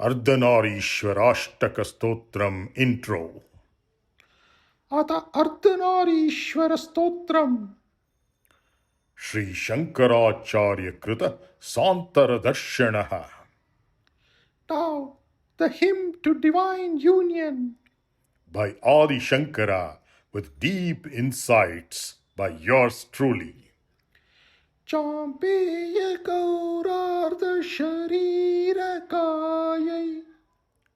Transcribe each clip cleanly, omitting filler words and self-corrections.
ārdhanārīśvara aṣṭaka stōtram intro. अथ ārdhanārīśvara stōtram. Shri śaṅkarācārya krita sāntara darshanaha. Now, the hymn to divine union By Adi Śaṅkarā with deep insights by yours truly. Champeya ārdhanārīśvara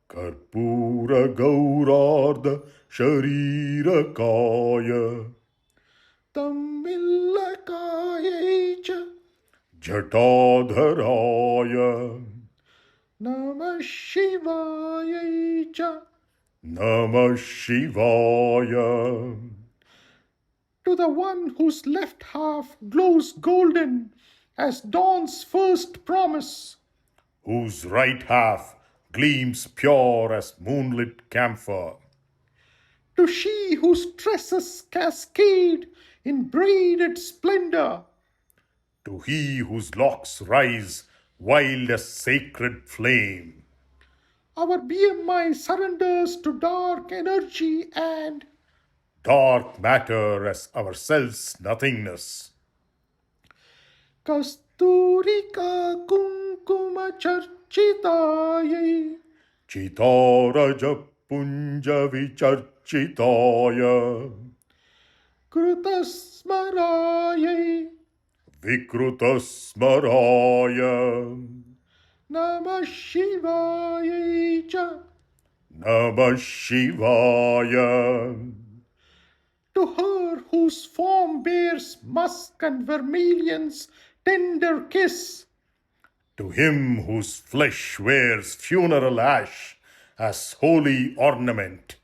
Karpura gaurārdha sharirākāya Tammillakāya Jaṭādharāya Namah Shivaya Namah Shivāya. To the one whose left half glows golden as dawn's first promise, Whose right half gleams pure as moonlit camphor. to she whose tresses cascade in braided splendor, To he whose locks rise wild as sacred flame. our BMI surrenders to dark energy and Dark matter as our self's nothingness. Kasturika Kunkuma Charchitaya Chitaraja punja vicharchitaya Krutasmaraya Vikrutasmaraya Namah Shivaya Namah Shivaya. To her whose form bears musk and vermilion's tender kiss, To him whose flesh wears funeral ash as holy ornament.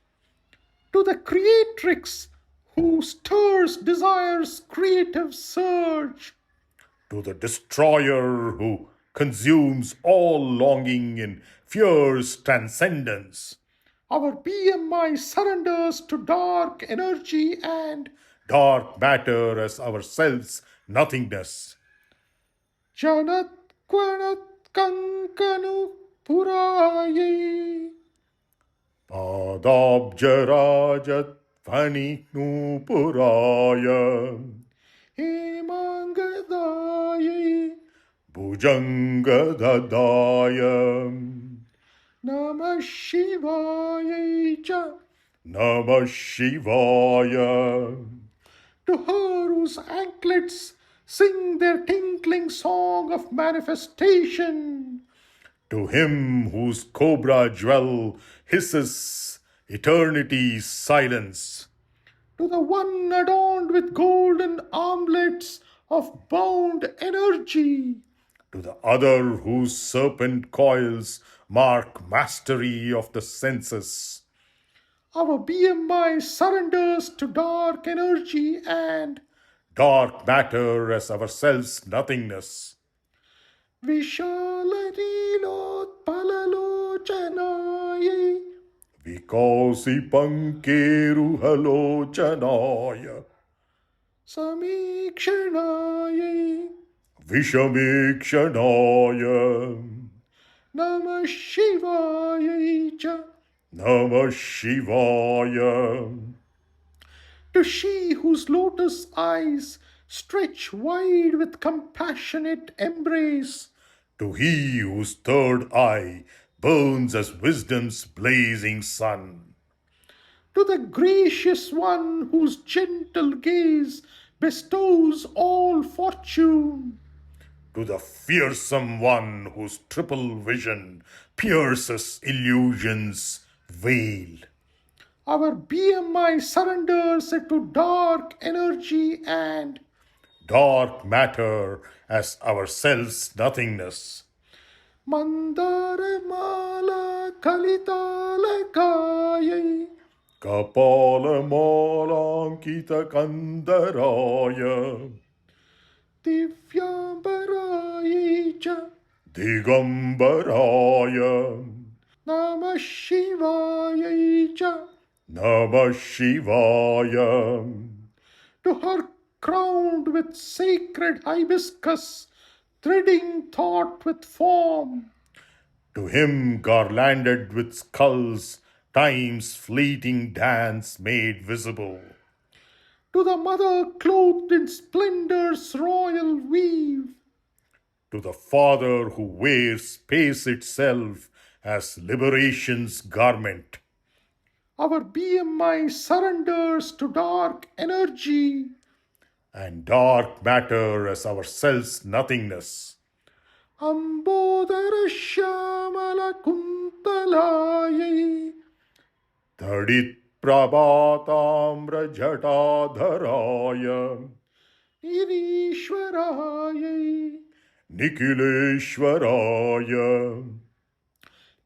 to the creatrix who stirs desire's creative surge, To the destroyer who consumes all longing in fierce transcendence. our BMI surrenders to dark energy and Dark matter as our self's nothingness. Janat Kwanat Kankanu Puraya Padabjarajat Phanipuraya Hemangadaya Bhujangadadaya Namah Shivaya Namah Shivaya. to her whose anklets sing their tinkling song of manifestation, To him whose cobra jewel hisses eternity's silence. to the one adorned with golden armlets of bound energy, To the other whose serpent coils mark mastery of the senses. our BMI surrenders to dark energy and Dark matter as our self's nothingness. Vishalanilotpalalochanaya Vikausi pankeru halochanaya Samikshanaya Vishamekshanaya Namah Shivaya Namah Shivaya. to she whose lotus eyes stretch wide with compassionate embrace, To he whose third eye burns as wisdom's blazing sun. to the gracious one whose gentle gaze bestows all fortune, To the fearsome one whose triple vision pierces illusion's veil. our BMI surrenders to dark energy and Dark matter as our self's nothingness. Mandara Mala Kalitalakaya Kapala malankita kandaraya Divyambaraya Digambaraya Namah Shivaya Namah Shivaya. to her crowned with sacred hibiscus, threading thought with form, To him garlanded with skulls, time's fleeting dance made visible. To the mother clothed in splendor's royal weave. To the father who wears space itself as liberation's garment. Our BMI surrenders to dark energy. And dark matter as our self's nothingness. Ambodara Shyamala Kuntalayai. Tadit Prabhatamra Jatadharaya Irishwarayai. Nikhileshwaraya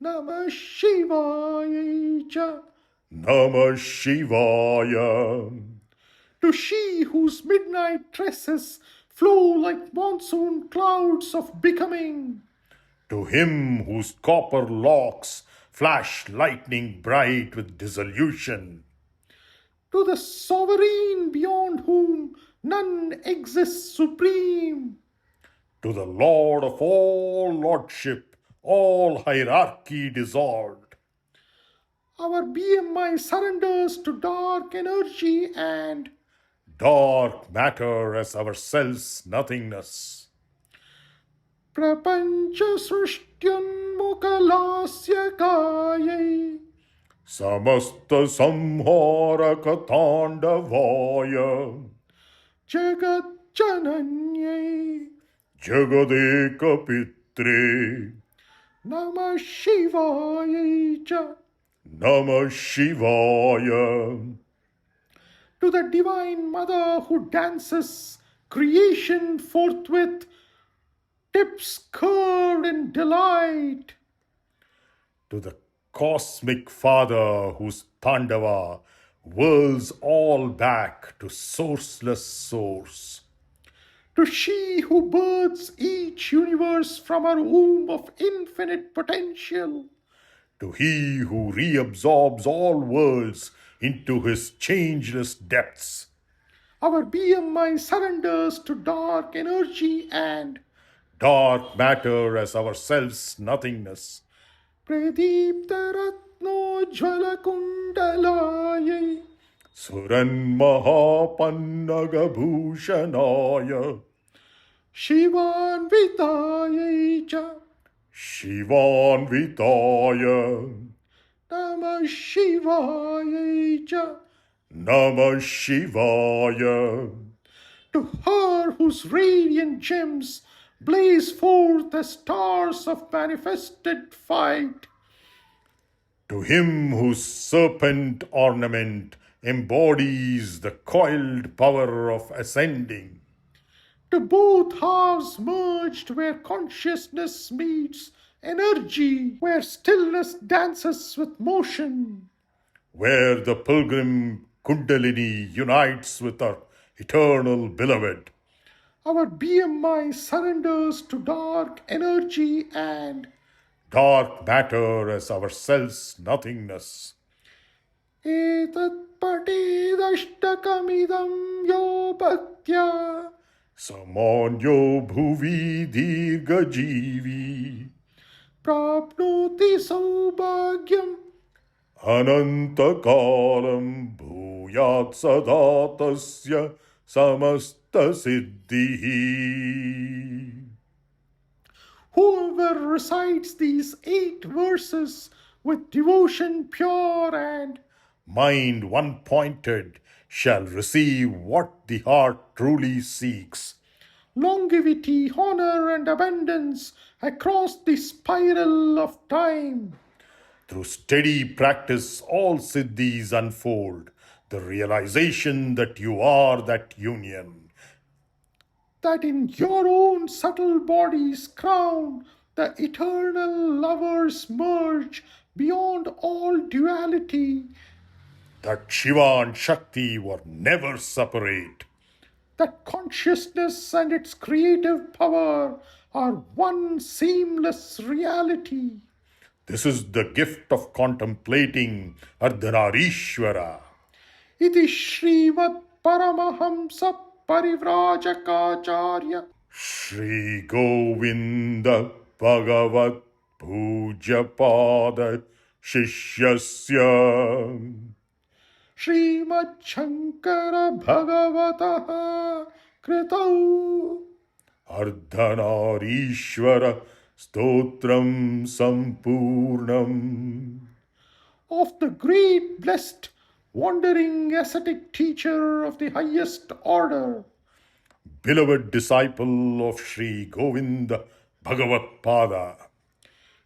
Namah Shivayai Cha. Namah Shivaya. To she whose midnight tresses flow like monsoon clouds of becoming. To him whose copper locks flash lightning bright with dissolution. To the sovereign beyond whom none exists supreme. To the Lord of all lordship, all hierarchy dissolved. Our BMI surrenders to dark energy and Dark matter as our self's nothingness. Prapancha Srishtyunmukalasya Kayai. Samasta samharaka tandavaya Jagat Jananyai. Jagadeka pitre Namah Shivayai Cha. Namah Shivaya. To the divine mother who dances creation forthwith tips curved in delight. To the cosmic father whose Tandava whirls all back to sourceless source. To she who births each universe from her womb of infinite potential. To he who reabsorbs all worlds into his changeless depths. Our BMI surrenders to dark energy and Dark matter as our self's nothingness. Pradipta Ratno Jvala Kundalayai. Suran Mahapannaga Bhushanaya Shivan Vitayai Cha. Shivan Vitaya Namah Shivayai Cha. Namah Shivaya. To her whose radiant gems blaze forth as stars of manifested fight. To him whose serpent ornament embodies the coiled power of ascending. To both halves merged where consciousness meets energy, where stillness dances with motion. Where the pilgrim Kundalini unites with her eternal beloved. Our BMI surrenders to dark energy and Dark matter as our self's nothingness. Etat patidashtakamidam yo bhaktya. Samanyo bhuvi dirga jivi Prapnoti saubhagyam. Anantakalam bhuyat sadatasya samasta siddhihi. Whoever recites these 8 verses with devotion pure and Mind one-pointed shall receive what the heart truly seeks. longevity, honor, and abundance across the spiral of time. Through steady practice, all siddhis unfold, the realization that you are that union. That in your own subtle body's crown, the eternal lovers merge beyond all duality. That Shiva and Shakti were never separate. That consciousness and its creative power are one seamless reality. This is the gift of contemplating ārdhanārīśvara. Iti Srimad Paramahamsa Parivrājakācārya Shri Govinda Bhagavat Pujapada Shishyasya Srimad śaṅkarā bhagavataha kritau ārdhanārīśvara stōtram sampurnam. of the great blessed wandering ascetic teacher of the highest order, Beloved disciple of Sri Govinda Bhagavat Pada,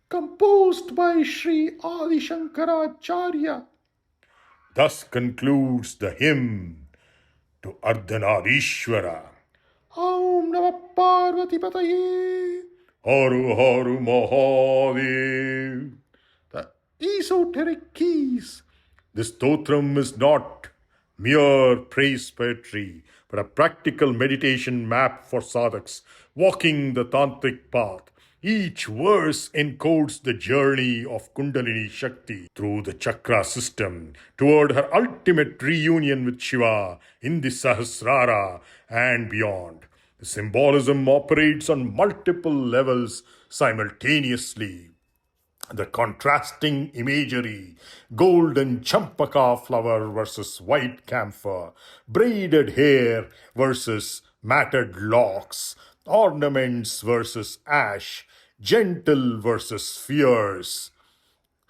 composed by Sri Adi Shankaracharya. thus concludes the hymn to ārdhanārīśvara. Om Namah Parvati Pataye. Haru Haru Mahadev. The Esoteric Keys. This stōtram is not mere praise poetry, but a practical meditation map for sadhaks walking the tantric path. Each verse encodes the journey of Kundalini Shakti through the chakra system toward her ultimate reunion with Shiva in the Sahasrara and beyond. The symbolism operates on multiple levels simultaneously. The contrasting imagery, golden champaka flower versus white camphor, braided hair versus matted locks, ornaments versus ash, gentle versus fierce,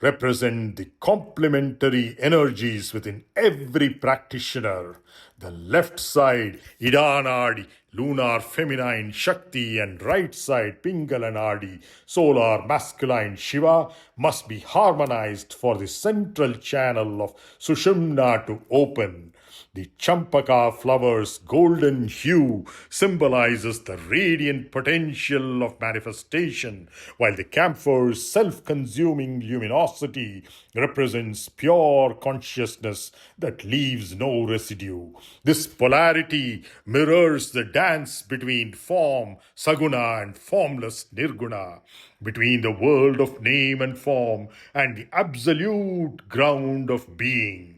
represent the complementary energies within every practitioner. The left side, Idanadi, lunar feminine Shakti, and right side, Pingalanadi, solar masculine Shiva, must be harmonized for the central channel of Sushumna to open. The champaka flower's golden hue symbolizes the radiant potential of manifestation, while the campher's self-consuming luminosity represents pure consciousness that leaves no residue. This polarity mirrors the dance between form, saguna, and formless nirguna, between the world of name and form and the absolute ground of being.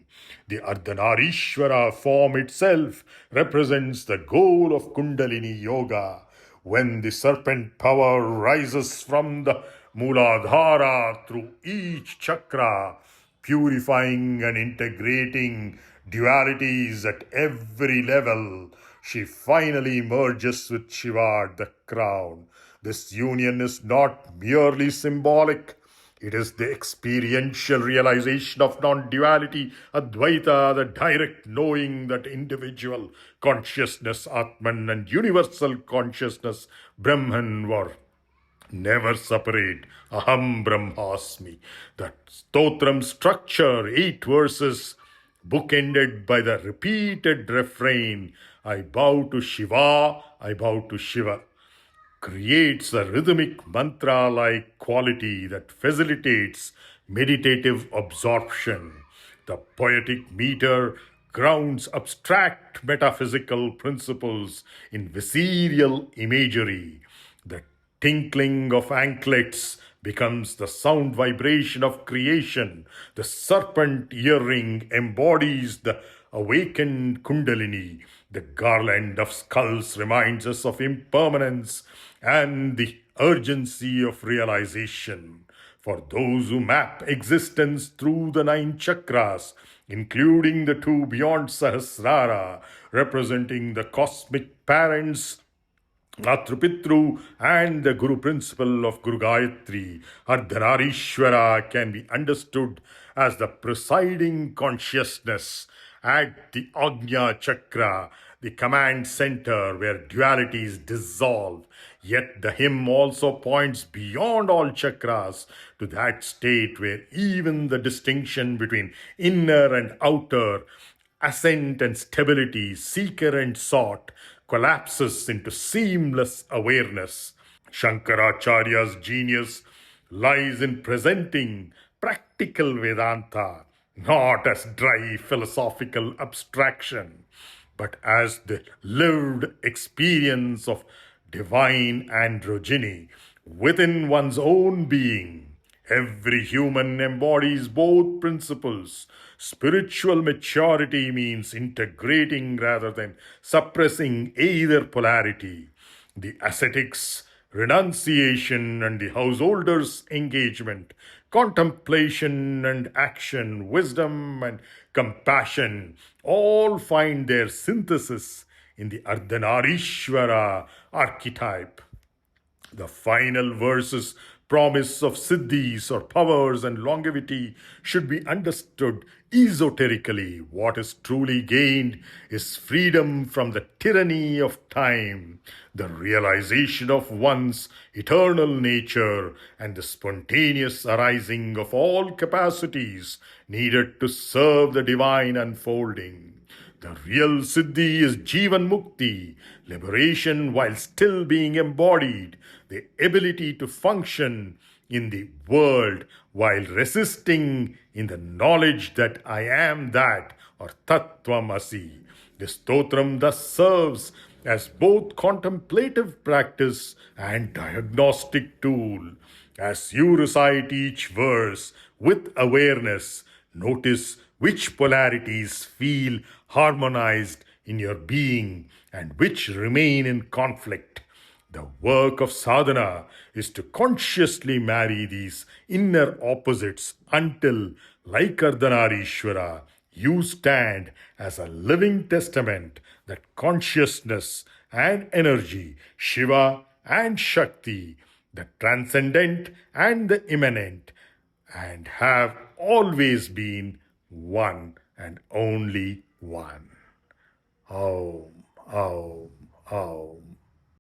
The ārdhanārīśvara form itself represents the goal of Kundalini Yoga. When the serpent power rises from the Mooladhara through each chakra, purifying and integrating dualities at every level, she finally merges with Shiva at the crown. This union is not merely symbolic. It is the experiential realization of non-duality, Advaita, the direct knowing that individual consciousness, Atman, and universal consciousness, Brahman, were never separate. Aham Brahmasmi. That stōtram structure, 8 verses, bookended by the repeated refrain, I bow to Shiva, I bow to Shiva, creates a rhythmic mantra-like quality that facilitates meditative absorption. The poetic meter grounds abstract metaphysical principles in visceral imagery. The tinkling of anklets becomes the sound vibration of creation. The serpent earring embodies the awakened Kundalini. The garland of skulls reminds us of impermanence and the urgency of realization. For those who map existence through the 9 chakras, including the 2 beyond Sahasrara, representing the cosmic parents, Matrupitru, and the Guru principle of Guru Gayatri, ārdhanārīśvara can be understood as the presiding consciousness at the Ajna Chakra, the command center where dualities dissolve. Yet the hymn also points beyond all chakras to that state where even the distinction between inner and outer, ascent and stability, seeker and sought, collapses into seamless awareness. Shankaracharya's genius lies in presenting practical Vedanta not as dry philosophical abstraction, but as the lived experience of divine androgyny within one's own being. Every human embodies both principles. Spiritual maturity means integrating rather than suppressing either polarity. The ascetics renunciation and the householder's engagement, contemplation and action, wisdom and compassion, all find their synthesis in the ārdhanārīśvara archetype. The final verses promise of siddhis or powers and longevity should be understood esoterically. What is truly gained is freedom from the tyranny of time, the realization of one's eternal nature, and the spontaneous arising of all capacities needed to serve the divine unfolding. The real Siddhi is Jivan Mukti, liberation while still being embodied, the ability to function in the world while resisting in the knowledge that I am that, or Tattvam Asi. The stōtram thus serves as both contemplative practice and diagnostic tool. As you recite each verse with awareness, notice which polarities feel harmonized in your being and which remain in conflict. The work of sadhana is to consciously marry these inner opposites until, like ārdhanārīśvara, you stand as a living testament that consciousness and energy, Shiva and Shakti, the transcendent and the immanent, and have always been one and only one. Om, Om, Om.